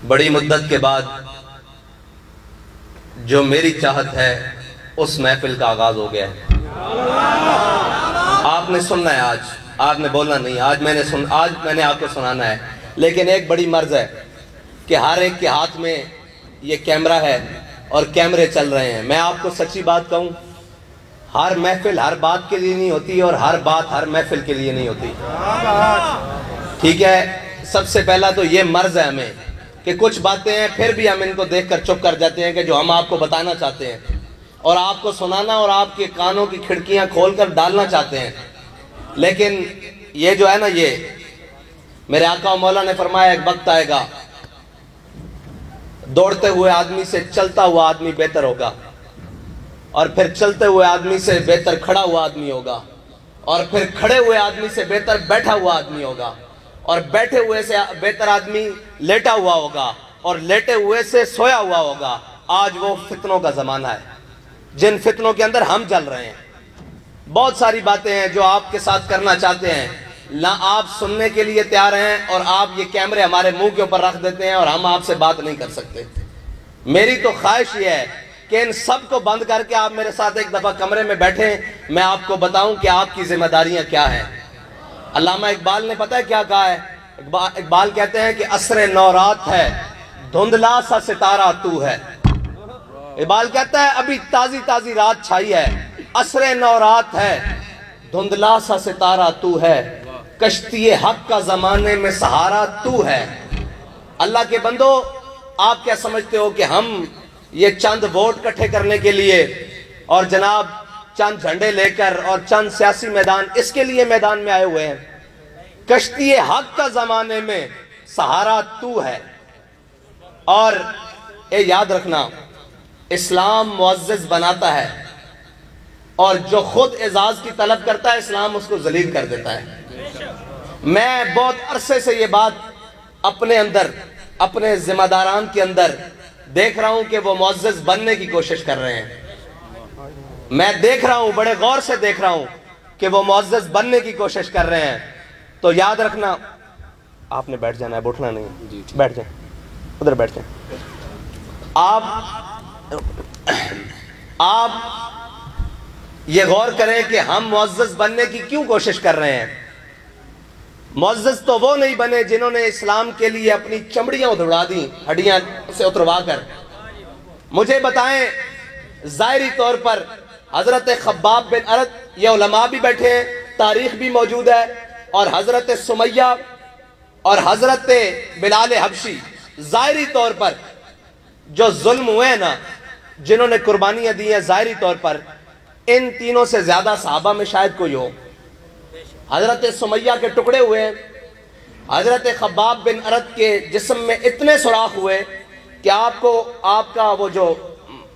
بڑی مدت کے بعد جو میری چاہت ہے اس محفل کا آغاز ہو گیا ہے۔ آپ نے سننا ہے، آج نے بولنا نہیں، آج میں نے آپ کو سنانا ہے۔ لیکن ایک بڑی مرض ہے کہ ہر ایک کے ہاتھ میں یہ کیمرہ ہے اور کیمرے چل رہے ہیں۔ میں آپ کو سچی بات کہوں، ہر محفل ہر بات کے لیے نہیں ہوتی اور ہر بات ہر محفل کے لیے نہیں ہوتی، ٹھیک ہے؟ سب سے پہلا تو یہ مرض ہے ہمیں کہ کچھ باتیں ہیں پھر بھی ہم ان کو دیکھ کر چپ کر جاتے ہیں کہ جو ہم آپ کو بتانا چاہتے ہیں اور آپ کو سنانا اور آپ کے کانوں کی کھڑکیاں کھول کر ڈالنا چاہتے ہیں۔ لیکن یہ جو ہے نا، یہ میرے آقا و مولا نے فرمایا ایک وقت آئے گا دوڑتے ہوئے آدمی سے چلتا ہوا آدمی بہتر ہوگا، اور پھر چلتے ہوئے آدمی سے بہتر کھڑا ہوا آدمی ہوگا، اور پھر کھڑے ہوئے آدمی سے بہتر بیٹھا ہوا آدمی ہوگا، اور بیٹھے ہوئے سے بہتر آدمی لیٹا ہوا ہوگا، اور لیٹے ہوئے سے سویا ہوا ہوگا۔ آج وہ فتنوں کا زمانہ ہے جن فتنوں کے اندر ہم جل رہے ہیں۔ بہت ساری باتیں ہیں جو آپ کے ساتھ کرنا چاہتے ہیں، نہ آپ سننے کے لیے تیار ہیں اور آپ یہ کیمرے ہمارے منہ کے اوپر رکھ دیتے ہیں اور ہم آپ سے بات نہیں کر سکتے۔ میری تو خواہش یہ ہے کہ ان سب کو بند کر کے آپ میرے ساتھ ایک دفعہ کمرے میں بیٹھیں، میں آپ کو بتاؤں کہ آپ کی ذمہ داریاں کیا ہیں۔ علامہ اقبال نے پتہ ہے کیا کہا ہے؟ اقبال کہتے ہیں کہ عصر نو رات ہے، دھندلا سا ستارہ تو ہے۔ اقبال کہتا ہے ابھی تازی تازی رات چھائی ہے، عصر نو رات ہے، دھندلا سا ستارہ تو ہے، کشتی حق کا زمانے میں سہارا تو ہے۔ اللہ کے بندو، آپ کیا سمجھتے ہو کہ ہم یہ چند ووٹ کٹھے کرنے کے لیے اور جناب چند جھنڈے لے کر اور چند سیاسی میدان اس کے لیے میدان میں آئے ہوئے ہیں؟ کشتی حق کا زمانے میں سہارا تو ہے۔ اور یاد رکھنا، اسلام معزز بناتا ہے اور جو خود اعزاز کی طلب کرتا ہے اسلام اس کو ذلیل کر دیتا ہے۔ میں بہت عرصے سے یہ بات اپنے اندر، اپنے ذمہ داران کے اندر دیکھ رہا ہوں کہ وہ معزز بننے کی کوشش کر رہے ہیں۔ میں دیکھ رہا ہوں، بڑے غور سے دیکھ رہا ہوں کہ وہ معزز بننے کی کوشش کر رہے ہیں۔ تو یاد رکھنا، آپ نے بیٹھ جانا ہے، اٹھنا نہیں، بیٹھ جائیں، ادھر بیٹھ جائیں۔ آپ یہ غور کریں کہ ہم معزز بننے کی کیوں کوشش کر رہے ہیں۔ معزز تو وہ نہیں بنے جنہوں نے اسلام کے لیے اپنی چمڑیاں اتروا دیں، ہڈیاں سے اتروا کر۔ مجھے بتائیں، ظاہری طور پر حضرت خباب بن ارد، یہ علماء بھی بیٹھے ہیں، تاریخ بھی موجود ہے، اور حضرت سمیہ اور حضرت بلال حبشی، ظاہری طور پر جو ظلم ہوئے ہیں نا، جنہوں نے قربانیاں دی ہیں ظاہری طور پر، ان تینوں سے زیادہ صحابہ میں شاید کوئی ہو۔ حضرت سمیہ کے ٹکڑے ہوئے، حضرت خباب بن ارد کے جسم میں اتنے سوراخ ہوئے کہ آپ کا وہ جو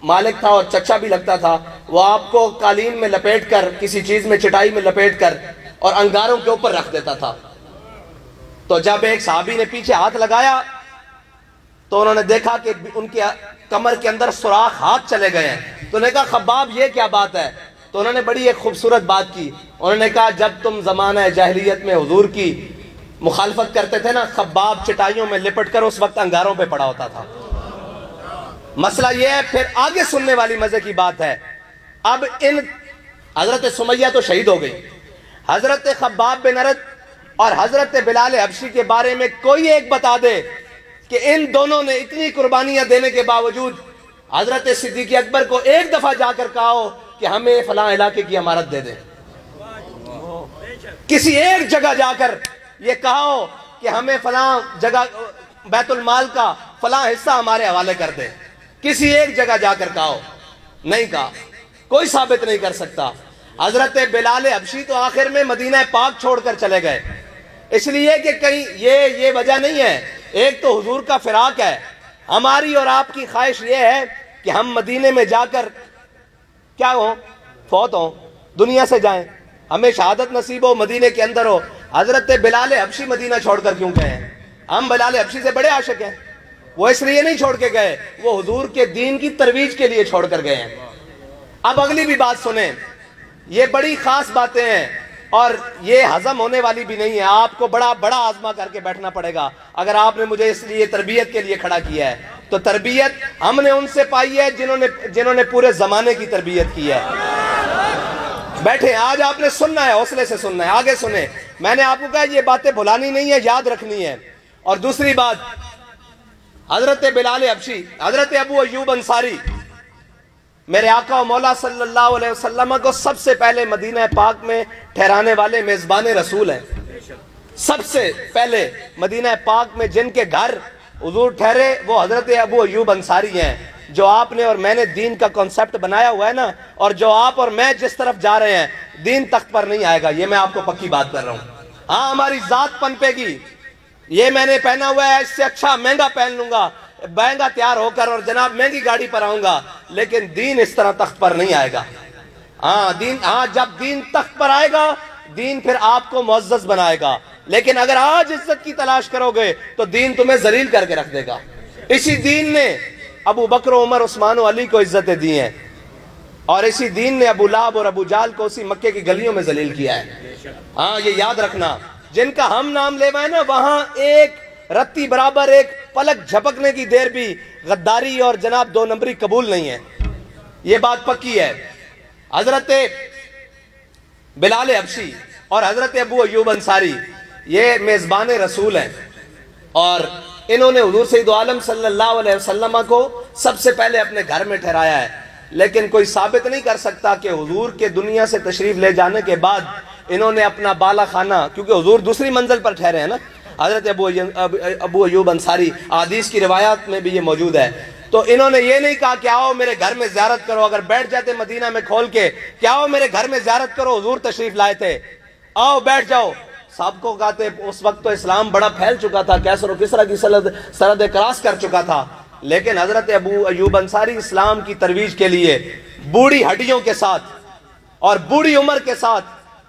مالک تھا اور چچا بھی لگتا تھا، وہ آپ کو قالین میں لپیٹ کر، کسی چیز میں چٹائی میں لپیٹ کر اور انگاروں کے اوپر رکھ دیتا تھا۔ تو جب ایک صحابی نے پیچھے ہاتھ لگایا تو انہوں نے دیکھا کہ ان کے کمر کے اندر سوراخ ہاتھ چلے گئے ہیں۔ تو انہوں نے کہا خباب یہ کیا بات ہے؟ تو انہوں نے بڑی ایک خوبصورت بات کی، انہوں نے کہا جب تم زمانہ جاہلیت میں حضور کی مخالفت کرتے تھے نا، خباب چٹائیوں میں لپٹ کر اس وقت انگاروں پہ پڑا ہوتا تھا۔ مسئلہ یہ ہے، پھر آگے سننے والی مزے کی بات ہے۔ اب حضرت سمیہ تو شہید ہو گئی، حضرت خباب بن ارد اور حضرت بلال حبشی کے بارے میں کوئی ایک بتا دے کہ ان دونوں نے اتنی قربانیاں دینے کے باوجود حضرت صدیق اکبر کو ایک دفعہ جا کر کہا ہو کہ ہمیں فلاں علاقے کی امارت دے دیں، کسی ایک جگہ جا کر یہ کہا ہو کہ ہمیں فلاں جگہ بیت المال کا فلاں حصہ ہمارے حوالے کر دے، کسی ایک جگہ جا کر کہا ہو؟ نہیں کہا، کوئی ثابت نہیں کر سکتا۔ حضرت بلال حبشی تو آخر میں مدینہ پاک چھوڑ کر چلے گئے، اس لیے کہ کہیں یہ وجہ نہیں ہے، ایک تو حضور کا فراق ہے، ہماری اور آپ کی خواہش یہ ہے کہ ہم مدینے میں جا کر کیا ہوں، فوت ہوں، دنیا سے جائیں، ہمیں شہادت نصیب ہو، مدینے کے اندر ہو۔ حضرت بلال حبشی مدینہ چھوڑ کر کیوں گئے ہیں؟ ہم بلال حبشی سے بڑے عاشق ہیں، وہ اس لیے نہیں چھوڑ کے گئے، وہ حضور کے دین کی ترویج کے لیے چھوڑ کر گئے ہیں۔ اب اگلی بھی بات سنیں، یہ بڑی خاص باتیں ہیں اور یہ ہضم ہونے والی بھی نہیں ہے. آپ کو بڑا بڑا آزما کر کے بیٹھنا پڑے گا. اگر آپ نے مجھے اس لیے تربیت کے لیے کھڑا کیا ہے تو تربیت ہم نے ان سے پائی ہے جنہوں نے پورے زمانے کی تربیت کی ہے. بیٹھے آج آپ نے سننا ہے, حوصلے سے سننا ہے, آگے سنیں. میں نے آپ کو کہا یہ باتیں بھلانی نہیں ہے, یاد رکھنی ہے. اور دوسری بات, حضرت بلال حبشی, حضرت ابو ایوب انصاری, میرے آقا و مولا صلی اللہ علیہ وسلم کو سب سے پہلے مدینہ پاک میں ٹھہرانے والے میزبان رسول ہیں. سب سے پہلے مدینہ پاک میں جن کے گھر حضور ٹھہرے وہ حضرت ابو ایوب انصاری ہیں. جو آپ نے اور میں نے دین کا کنسپٹ بنایا ہوا ہے نا, اور جو آپ اور میں جس طرف جا رہے ہیں, دین تخت پر نہیں آئے گا, یہ میں آپ کو پکی بات کر رہا ہوں. ہاں ہماری ذات پنپے گی, یہ میں نے پہنا ہوا ہے اس سے اچھا مہنگا پہن لوں گا, مہنگا تیار ہو کر اور جناب مہنگی گاڑی پر آؤں گا, لیکن دین اس طرح تخت پر نہیں آئے گا. ہاں جب دین تخت پر آئے گا, دین پھر آپ کو معزز بنائے گا. لیکن اگر آج عزت کی تلاش کرو گے تو دین تمہیں ذلیل کر کے رکھ دے گا. اسی دین نے ابو بکر و عمر عثمان و علی کو عزتیں دی ہیں, اور اسی دین نے ابو لہب اور ابو جہل کو اسی مکے کی گلیوں میں ذلیل کیا ہے. ہاں یہ یاد رکھنا, جن کا ہم نام لے وائے نا, وہاں ایک رتی برابر ایک پلک جھپکنے کی دیر بھی غداری اور جناب دو نمبری قبول نہیں ہے. یہ بات پکی ہے. حضرت بلال حبشی اور حضرت ابو ایوب انصاری یہ میزبان رسول ہیں, اور انہوں نے حضور سید عالم صلی اللہ علیہ وسلم کو سب سے پہلے اپنے گھر میں ٹھہرایا ہے. لیکن کوئی ثابت نہیں کر سکتا کہ حضور کے دنیا سے تشریف لے جانے کے بعد انہوں نے اپنا بالا خانہ, کیونکہ حضور دوسری منزل پر ٹھہرے ہیں نا, حضرت ابو ایوب انصاری, حدیث کی روایات میں بھی یہ موجود ہے. تو انہوں نے یہ نہیں کہا کہ آؤ میرے گھر میں زیارت کرو. اگر بیٹھ جاتے مدینہ میں کھول کے کہ آؤ میرے گھر میں زیارت کرو, حضور تشریف لائے تھے, آؤ بیٹھ جاؤ, سب کو کہتے. اس وقت تو اسلام بڑا پھیل چکا تھا, کیسر و کسرا کی سرحد کراس کر چکا تھا. لیکن حضرت ابو ایوب انصاری اسلام کی ترویج کے لیے بوڑھی ہڈیوں کے ساتھ اور بوڑھی عمر کے ساتھ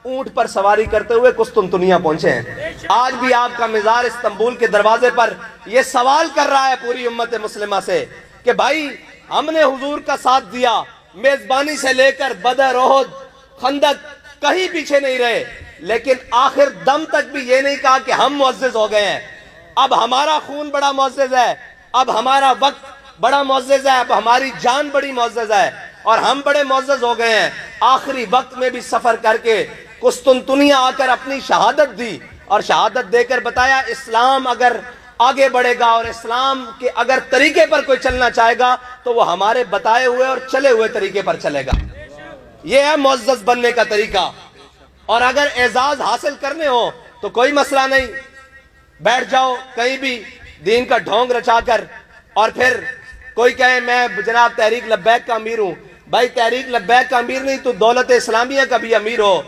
اونٹ پر سواری کرتے ہوئے قسطنطنیہ پہنچے ہیں. آج بھی آپ کا مزار استنبول کے دروازے پر یہ سوال کر رہا ہے پوری امت مسلمہ سے کہ بھائی ہم نے حضور کا ساتھ دیا, میزبانی سے لے کر بدر, احد, خندق, کہیں پیچھے نہیں رہے, لیکن آخر دم تک بھی یہ نہیں کہا کہ ہم معزز ہو گئے ہیں. اب ہمارا خون بڑا معزز ہے, اب ہمارا وقت بڑا معزز ہے, اب ہماری جان بڑی معزز ہے, اور ہم بڑے معزز ہو گئے ہیں. آخری وقت میں بھی سفر کر کے قسطنطنیہ آ کر اپنی شہادت دی, اور شہادت دے کر بتایا اسلام اگر آگے بڑھے گا اور اسلام کے اگر طریقے پر کوئی چلنا چاہے گا تو وہ ہمارے بتائے ہوئے اور چلے ہوئے طریقے پر چلے گا. یہ ہے معزز بننے کا طریقہ. اور اگر اعزاز حاصل کرنے ہو تو کوئی مسئلہ نہیں, بیٹھ جاؤ کہیں بھی دین کا ڈھونگ رچا کر, اور پھر کوئی کہے میں جناب تحریک لبیک کا امیر ہوں. بھائی تحریک لبیک کا امیر نہیں, تو دولت اسلامیہ کا بھی امیر ہو.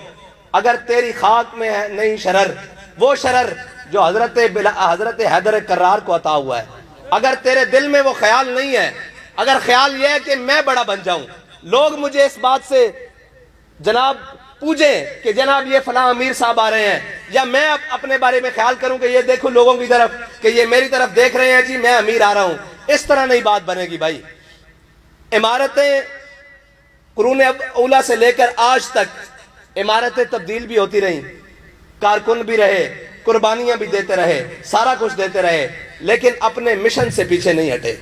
اگر تیری خاک میں ہے نہیں شرر, وہ شرر جو حضرت حیدر کرار کو عطا ہوا ہے, اگر تیرے دل میں وہ خیال نہیں ہے, اگر خیال یہ ہے کہ میں بڑا بن جاؤں, لوگ مجھے اس بات سے جناب پوچھیں کہ جناب یہ فلاں امیر صاحب آ رہے ہیں, یا میں اپنے بارے میں خیال کروں کہ یہ دیکھو لوگوں کی طرف کہ یہ میری طرف دیکھ رہے ہیں, جی میں امیر آ رہا ہوں, اس طرح نہیں بات بنے گی. بھائی عمارتیں قرون اولیٰ سے لے کر آج تک عمارتیں تبدیل بھی ہوتی رہیں, کارکن بھی رہے, قربانیاں بھی دیتے رہے, سارا کچھ دیتے رہے, لیکن اپنے مشن سے پیچھے نہیں ہٹے.